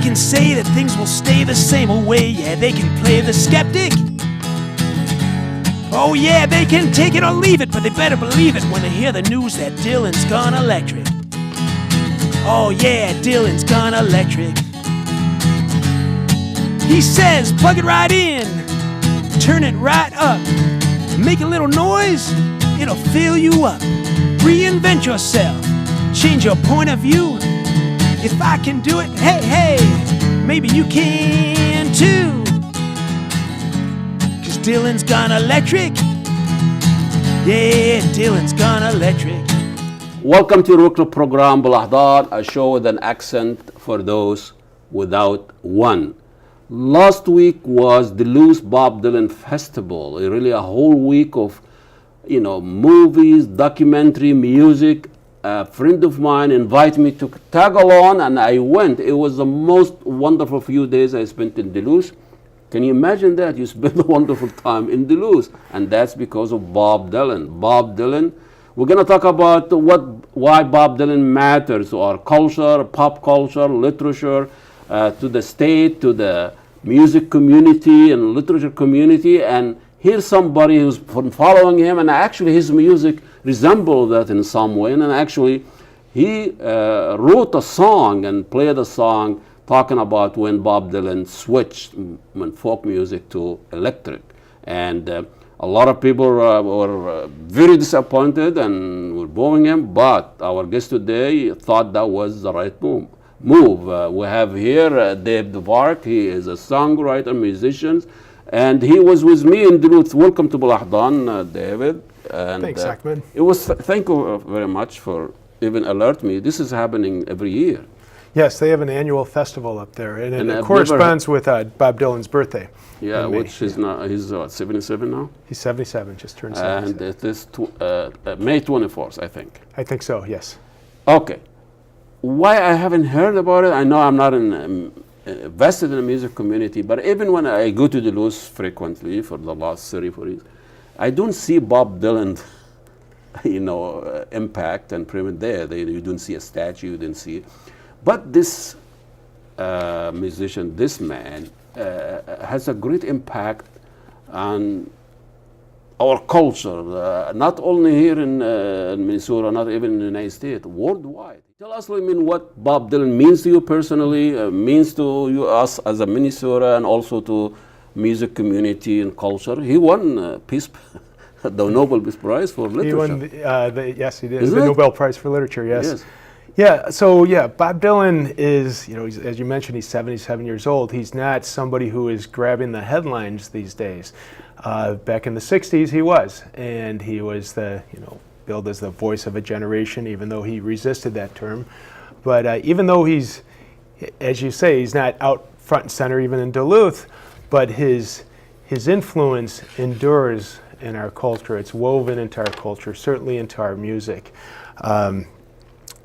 can say that things will stay the same away. Yeah, they can play the skeptic. Oh yeah, they can take it or leave it, but they better believe it when they hear the news that Dylan's gone electric. Oh yeah, Dylan's gone electric. He says, plug it right in, turn it right up, make a little noise, it'll fill you up. Reinvent yourself, change your point of view. If I can do it, hey, hey, maybe you can too. 'Cause Dylan's gone electric. Yeah, Dylan's gone electric. Welcome to Rukn program Balahdar, a show with an accent for those without one. Last week was the Loose Bob Dylan Festival, really a whole week of, movies, documentary, music. A friend of mine invited me to tag along, and I went. It was the most wonderful few days I spent in Duluth. Can you imagine that? You spend a wonderful time in Duluth, and that's because of Bob Dylan. Bob Dylan. We're going to talk about why Bob Dylan matters to our culture, pop culture, literature, to the state, to the music community and literature community. And here's somebody who's been following him, and actually his music resembles that in some way. And actually, he wrote a song and played a song talking about when Bob Dylan switched from folk music to electric. And a lot of people were very disappointed and were booing him, but our guest today thought that was the right move. We have here Dave Dvorak. He is a songwriter, musician, and he was with me in Duluth. Welcome to Balahdan, David. And, thanks, Ahmed. Thank you very much for even alert me. This is happening every year. Yes, they have an annual festival up there, and it corresponds with Bob Dylan's birthday. Yeah, which is now, he's 77 now? He's 77, just turned 77. And it is May 24th, I think. I think so, yes. Okay. Why I haven't heard about it, I know I'm not invested in the music community, but even when I go to Duluth frequently for the last 34 years, I don't see Bob Dylan, impact and print there. You don't see a statue, you don't see. But this musician, this man, has a great impact on our culture, not only here in Minnesota, not even in the United States, worldwide. Tell us, what Bob Dylan means to you personally, means to us as a Minnesota, and also to music community and culture. He won the Nobel Peace Prize for literature. He won, yes, he did. Isn't the it? Nobel Prize for Literature, yes. Yes. Yeah, so Bob Dylan is, he's, as you mentioned, he's 77 years old. He's not somebody who is grabbing the headlines these days. Back in the 60s, he was, and he was billed as the voice of a generation, even though he resisted that term. But even though he's, as you say, he's not out front and center even in Duluth, but his influence endures in our culture. It's woven into our culture, certainly into our music.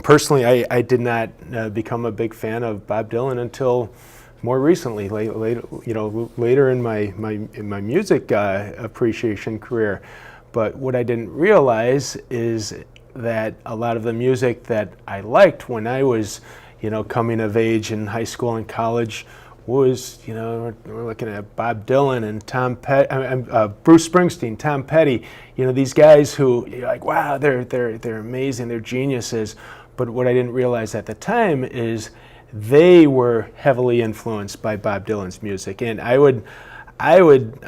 Personally, I did not become a big fan of Bob Dylan until more recently, later in my music appreciation career. But what I didn't realize is that a lot of the music that I liked when I was, coming of age in high school and college was, we're looking at Bob Dylan and Bruce Springsteen, Tom Petty, these guys who you're like, wow, they're amazing, they're geniuses. But what I didn't realize at the time is they were heavily influenced by Bob Dylan's music. And I would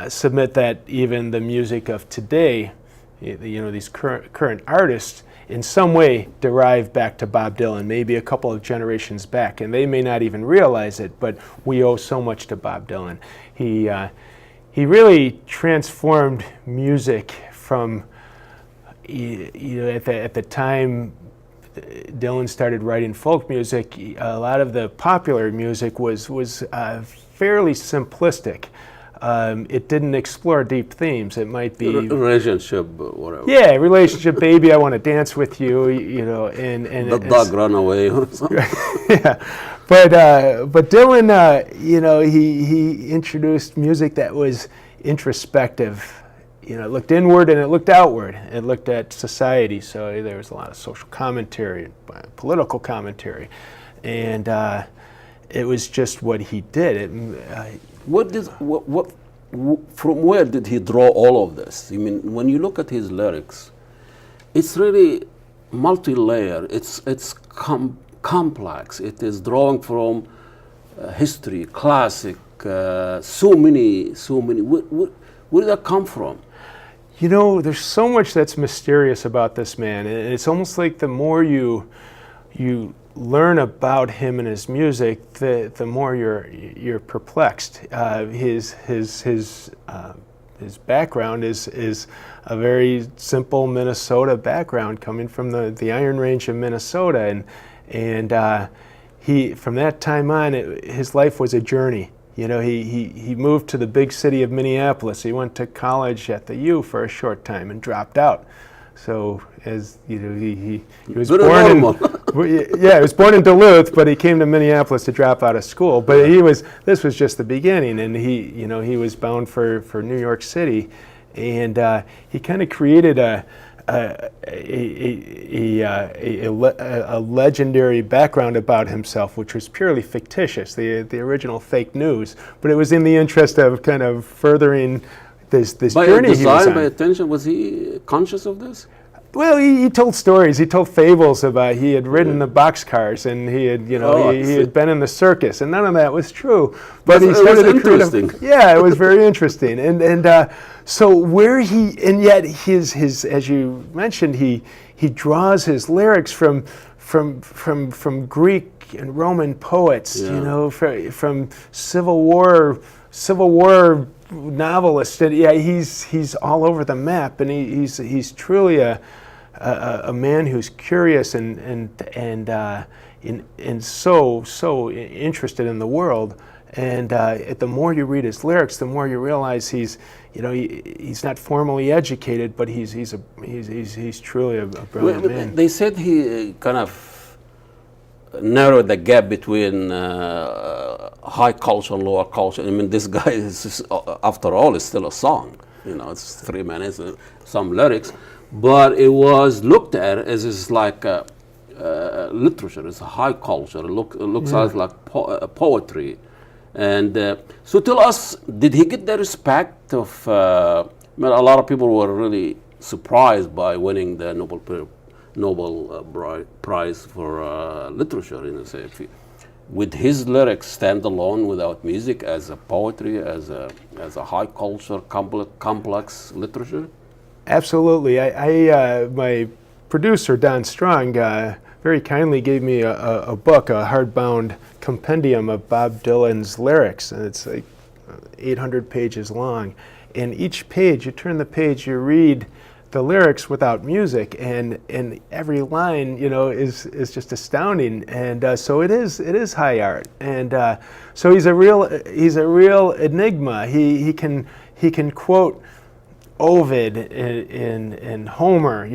submit that even the music of today, these current artists, in some way derive back to Bob Dylan, maybe a couple of generations back. And they may not even realize it, but we owe so much to Bob Dylan. He really transformed music from, at the time Dylan started writing folk music, a lot of the popular music was fairly simplistic. It didn't explore deep themes. It might be relationship, whatever. Yeah, relationship, baby, I want to dance with you, and the dog run away or something. Yeah, but Dylan, he introduced music that was introspective. It looked inward and it looked outward. It looked at society, so there was a lot of social commentary, political commentary, and it was just what he did. From where did he draw all of this? I mean, when you look at his lyrics, it's really multi-layer. It's complex. It is drawing from history, classic, so many. Where did that come from? You know, there's so much that's mysterious about this man, and it's almost like the more you learn about him and his music, the more you're perplexed. His background is a very simple Minnesota background, coming from the Iron Range of Minnesota, and he, from that time on, his life was a journey. You know, he moved to the big city of Minneapolis. He went to college at the U for a short time and dropped out. So, as you know, he was born he was born in Duluth, but he came to Minneapolis to drop out of school. But this was just the beginning, and he was bound for New York City, and he kind of created a legendary background about himself, which was purely fictitious, the original fake news. But it was in the interest of kind of furthering this journey he was on. By attention, was he conscious of this? Well, he told stories. He told fables about he had ridden the boxcars, and he had he had been in the circus, and none of that was true. But he started to create it was very interesting, and so where and yet his as you mentioned, he draws his lyrics from Greek and Roman poets, you know, from Civil War novelists. And he's all over the map, and he's truly a man who's curious and so interested in the world. And the more you read his lyrics, the more you realize he's not formally educated, but he's truly a brilliant man. They said he kind of narrowed the gap between high culture and lower culture. I mean, this guy is, after all, is still a song. You know, it's 3 minutes, some lyrics, but it was looked at as like literature. It's a high culture. It looks like poetry. And so tell us, did he get the respect of, a lot of people were really surprised by winning the Nobel Prize for literature, would his lyrics stand alone without music as a poetry, as a high culture, complex literature? Absolutely. My producer, Don Strong, very kindly gave me a book, a hardbound compendium of Bob Dylan's lyrics, and it's like 800 pages long. And each page, you turn the page, you read the lyrics without music, and every line, is just astounding. And so it is high art. And so he's a real enigma. He can quote Ovid and Homer.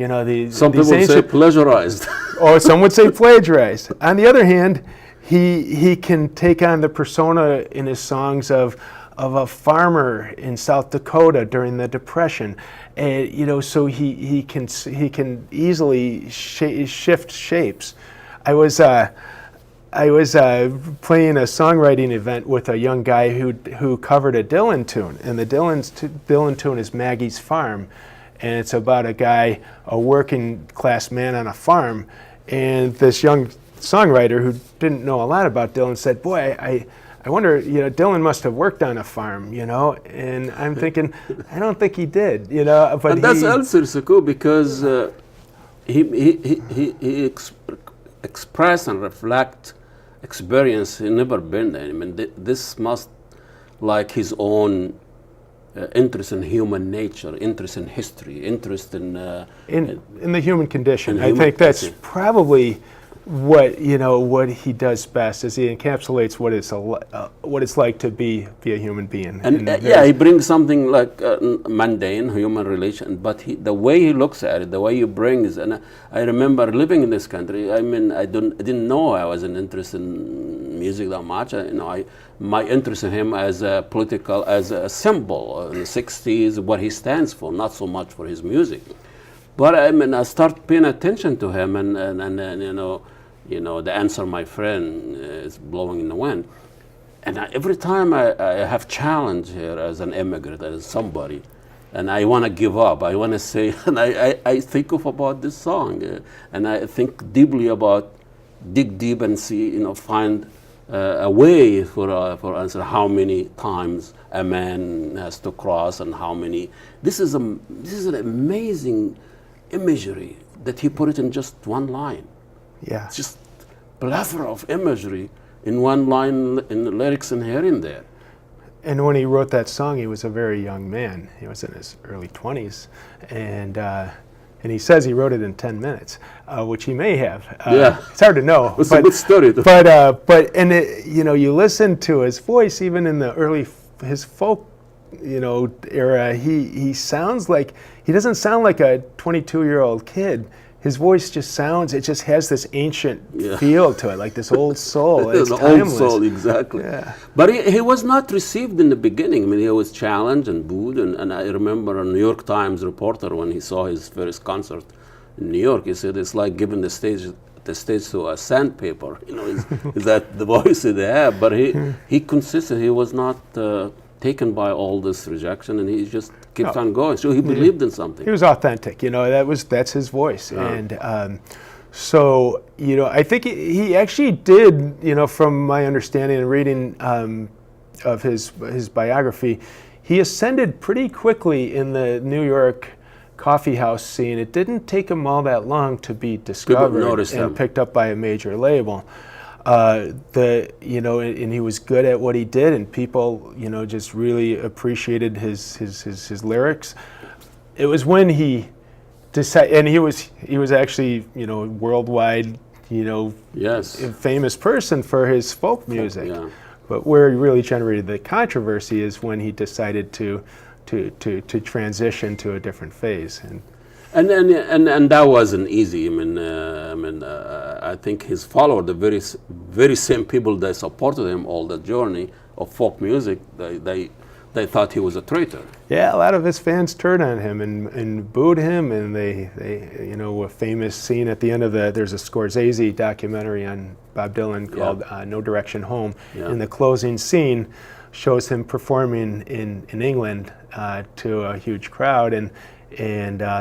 Some people say plagiarized. Or some would say plagiarized. On the other hand, he can take on the persona in his songs of a farmer in South Dakota during the Depression, and so he can easily shift shapes. I was playing a songwriting event with a young guy who covered a Dylan tune, and the Dylan tune is Maggie's Farm, and it's about a working class man on a farm, and this young songwriter who didn't know a lot about Dylan said, "Boy, I wonder, Dylan must have worked on a farm, and I'm thinking, I don't think he did, but and that's also so cool because he express and reflect experience he never been there. I mean, this must like his own interest in human nature, interest in history, interest in the human condition. I think that's probably what he does best is he encapsulates what it's like to be a human being. And he brings something like mundane human relation, but the way he looks at it, the way he brings, and I remember living in this country. I mean, I didn't know I was interested in music that much. My interest in him as a symbol in the '60s, what he stands for, not so much for his music. But I start paying attention to him, and You know, the answer, my friend, is blowing in the wind. And every time I have challenge here as an immigrant, as somebody, and I want to give up, I want to say, and I think about this song, and I think deeply about, dig deep and see, you know, find a way for answer how many times a man has to cross and how many. This is an amazing imagery that he put it in just one line. Yeah. It's just plethora of imagery in one line, in the lyrics and here and there. And when he wrote that song, he was a very young man. He was in his early 20s, and he says he wrote it in 10 minutes, which he may have. Yeah. It's hard to know. It's a good story. You know, you listen to his voice, even in the early his folk, you know, era. He sounds like, he doesn't sound like a 22-year-old kid. His voice just sounds, it just has this ancient feel to it, like this old soul. It's the timeless. old soul, exactly. Yeah. But he was not received in the beginning. I mean, he was challenged and booed. And I remember a New York Times reporter, when he saw his first concert in New York, he said, it's like giving the stage to a sandpaper. You know, is that the voice they have? But he consisted, he was not taken by all this rejection, and he just kept on going. So he believed in something. He was authentic, you know, that's his voice. Yeah. And so, you know, I think he actually did, you know, from my understanding and reading of his biography, he ascended pretty quickly in the New York coffee house scene. It didn't take him all that long to be discovered and picked up by a major label. You know, and he was good at what he did, and people, you know, just really appreciated his lyrics. It was when he decided, and he was actually, you know, worldwide, you know, famous person for his folk music. Yeah. But where he really generated the controversy is when he decided to transition to a different phase. And that wasn't easy. I think his followers, the very same people that supported him all the journey of folk music, they thought he was a traitor. Yeah, a lot of his fans turned on him and booed him, and they you know, a famous scene at the end of there's a Scorsese documentary on Bob Dylan called No Direction Home. Yeah. And the closing scene shows him performing in England to a huge crowd, and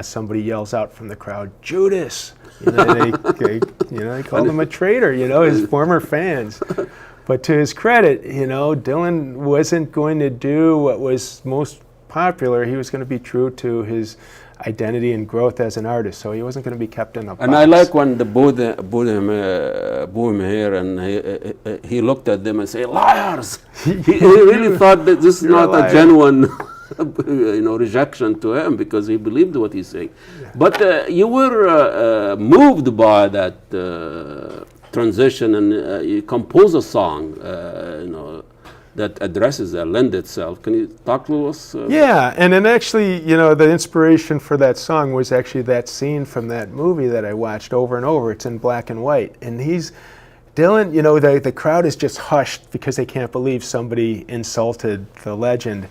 somebody yells out from the crowd, "Judas!" You know, they called him a traitor. You know, his former fans. But to his credit, you know, Dylan wasn't going to do what was most popular. He was going to be true to his identity and growth as an artist. So he wasn't going to be kept in a box. And I like when the boo him here, and he looked at them and said, "Liars!" he really thought that this is not a genuine you know, rejection to him, because he believed what he's saying. Yeah. But you were moved by that transition, and you composed a song, you know, that addresses that, lend itself. Can you talk to us? Yeah, and then actually, you know, the inspiration for that song was actually that scene from that movie that I watched over and over. It's in black and white, and Dylan, you know, the crowd is just hushed because they can't believe somebody insulted the legend.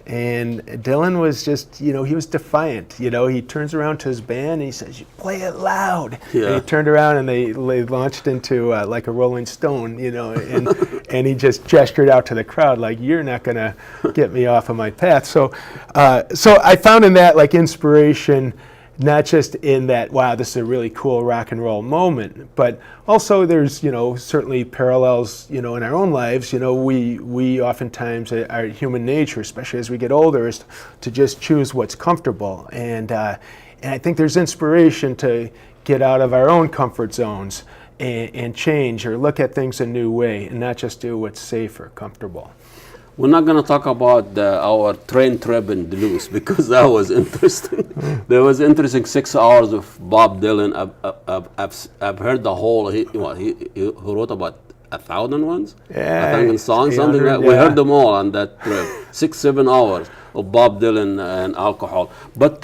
And Dylan was just, you know, he was defiant. You know, he turns around to his band and he says, "You play it loud." Yeah. And he turned around and they launched into like a Rolling Stone, you know, and he just gestured out to the crowd like, "You're not going to get me off of my path." So I found in that like inspiration, not just in that, wow, this is a really cool rock and roll moment, but also there's, you know, certainly parallels, you know, in our own lives. You know, we oftentimes, our human nature, especially as we get older, is to just choose what's comfortable. And I think there's inspiration to get out of our own comfort zones and change or look at things a new way and not just do what's safe or comfortable. We're not going to talk about our train trip in Duluth, because that was interesting. There was interesting 6 hours of Bob Dylan. I've heard the whole. He wrote about 1,000 ones, 1,000 songs, something like that. We heard them all on that trip. 6-7 hours of Bob Dylan and alcohol. But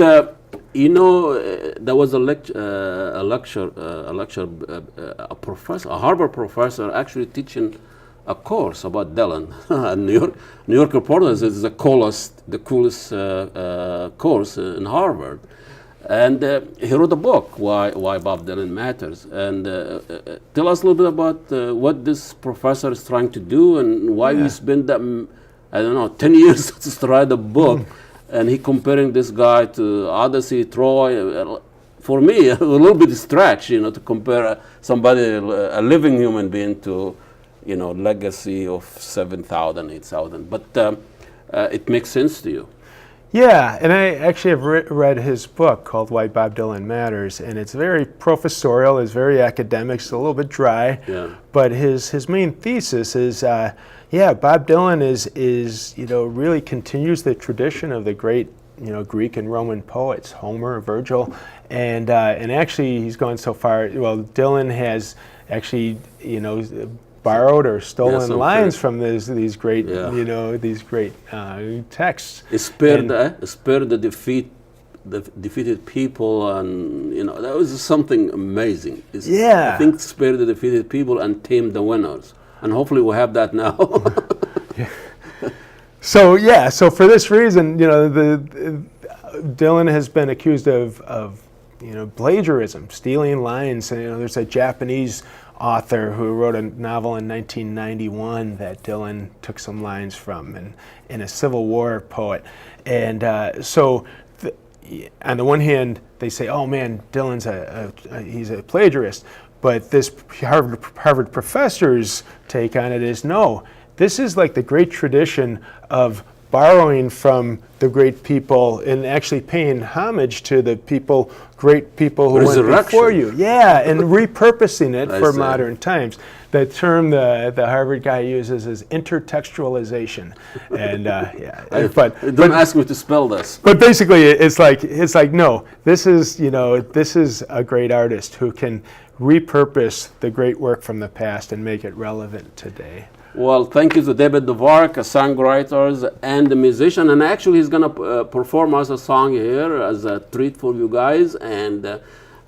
you know, there was a professor, a Harvard professor, actually teaching a course about Dylan. New York Reporter says it's the coolest course in Harvard. And he wrote a book, Why Bob Dylan Matters. And tell us a little bit about what this professor is trying to do and why we spent that, I don't know, 10 years to write a book. And he comparing this guy to Odyssey, Troy. For me, a little bit stretch, to compare somebody, a living human being to, legacy of 7,000, 8,000. But it makes sense to you. Yeah, and I actually have read his book called Why Bob Dylan Matters, and it's very professorial, it's very academic, it's a little bit dry, but his main thesis is, Bob Dylan is really continues the tradition of the great Greek and Roman poets, Homer, Virgil, and actually he's gone so far. Well, Dylan has actually borrowed or stolen lines from these great texts. Spared the defeated people, and that was something amazing. I think spared the defeated people and tamed the winners, and hopefully we'll have that now. So for this reason, Dylan has been accused of plagiarism, stealing lines. And, there's a Japanese author who wrote a novel in 1991 that Dylan took some lines from, and a Civil War poet. And on the one hand, they say, "Oh man, Dylan's he's a plagiarist," but this Harvard professor's take on it is, no, this is like the great tradition of borrowing from the great people and actually paying homage to the great people who went before you. Yeah, and repurposing it for modern times. The term the Harvard guy uses is intertextualization. And don't ask me to spell this. But basically, it's like no, this is a great artist who can repurpose the great work from the past and make it relevant today. Well, thank you to David Dvorak, a songwriter and a musician, and actually he's going to perform us a song here as a treat for you guys, and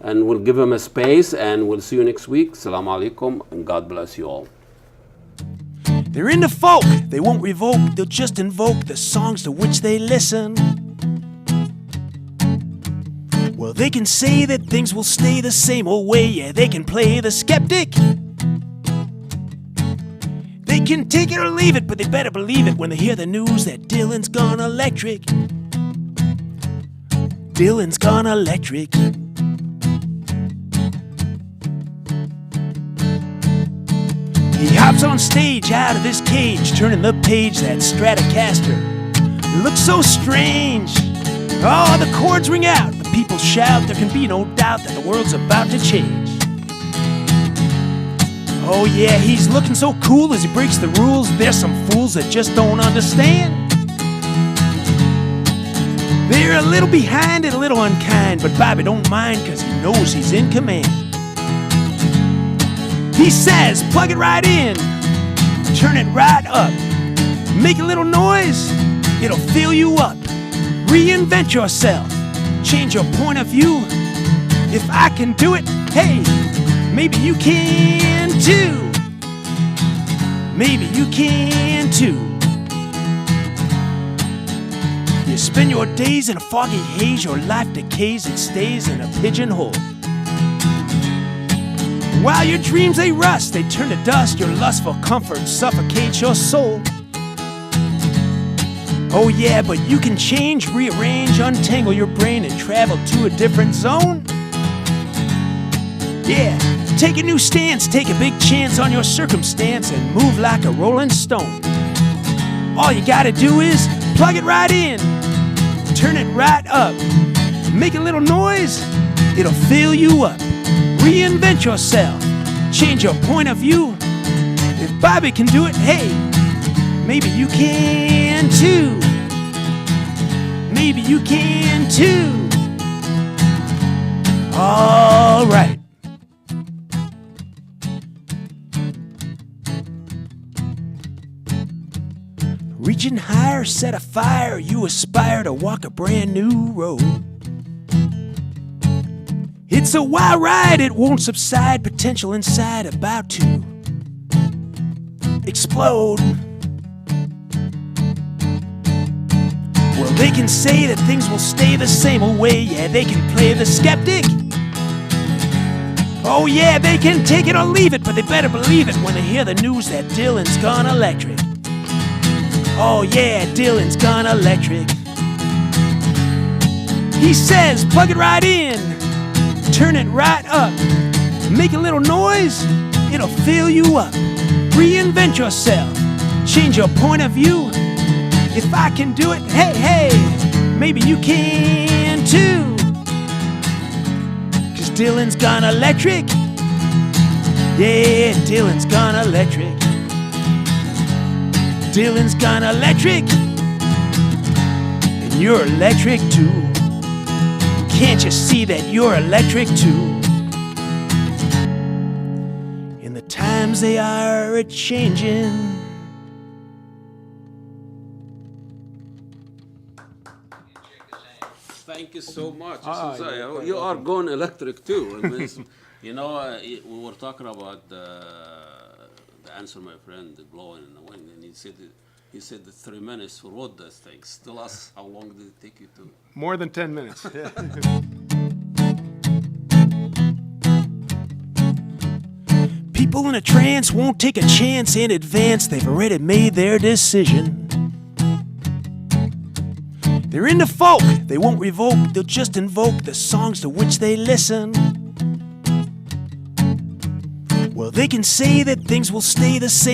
we'll give him a space, and we'll see you next week. Assalamu alaikum, and God bless you all. They're into folk, they won't revoke, they'll just invoke the songs to which they listen. Well, they can say that things will stay the same old way, yeah, they can play the skeptic. They can take it or leave it, but they better believe it when they hear the news that Dylan's gone electric. Dylan's gone electric. He hops on stage out of his cage, turning the page, that Stratocaster. It looks so strange. Oh, the chords ring out, the people shout, there can be no doubt that the world's about to change. Oh yeah, he's looking so cool as he breaks the rules. There's some fools that just don't understand. They're a little behind and a little unkind, but Bobby don't mind cause he knows he's in command. He says, plug it right in, turn it right up, make a little noise, it'll fill you up. Reinvent yourself, change your point of view. If I can do it, hey, maybe you can too. Maybe you can too. You spend your days in a foggy haze, your life decays and stays in a pigeonhole. While your dreams they rust, they turn to dust, your lust for comfort suffocates your soul. Oh yeah, but you can change, rearrange, untangle your brain and travel to a different zone. Yeah, take a new stance, take a big chance on your circumstance and move like a rolling stone. All you gotta do is plug it right in, turn it right up, make a little noise, it'll fill you up. Reinvent yourself, change your point of view. If Bobby can do it, hey, maybe you can too. Maybe you can too. All right. Reaching higher, set afire, you aspire to walk a brand new road. It's a wild ride, it won't subside, potential inside about to explode. Well, They can say that things will stay the same away. Yeah, they can play the skeptic. Oh yeah, they can take it or leave it, but they better believe it when they hear the news that Dylan's gone electric. Oh yeah, Dylan's gone electric. He says, plug it right in, turn it right up, make a little noise, it'll fill you up. Reinvent yourself, change your point of view. If I can do it, hey, hey, maybe you can too. 'Cause Dylan's gone electric. Yeah, Dylan's gone electric. Dylan's gone electric. And you're electric too. Can't you see that you're electric too? And the times they are a-changin'. Thank you so much. You are going electric too. I mean, you know, we were talking about the answer my friend blowing in the wind, and he said the 3 minutes who wrote those things. Tell us, how long did it take you to? More than 10 minutes. Yeah. People in a trance won't take a chance in advance. They've already made their decision. They're into folk, they won't revoke, they'll just invoke the songs to which they listen. Well, they can say that things will stay the same.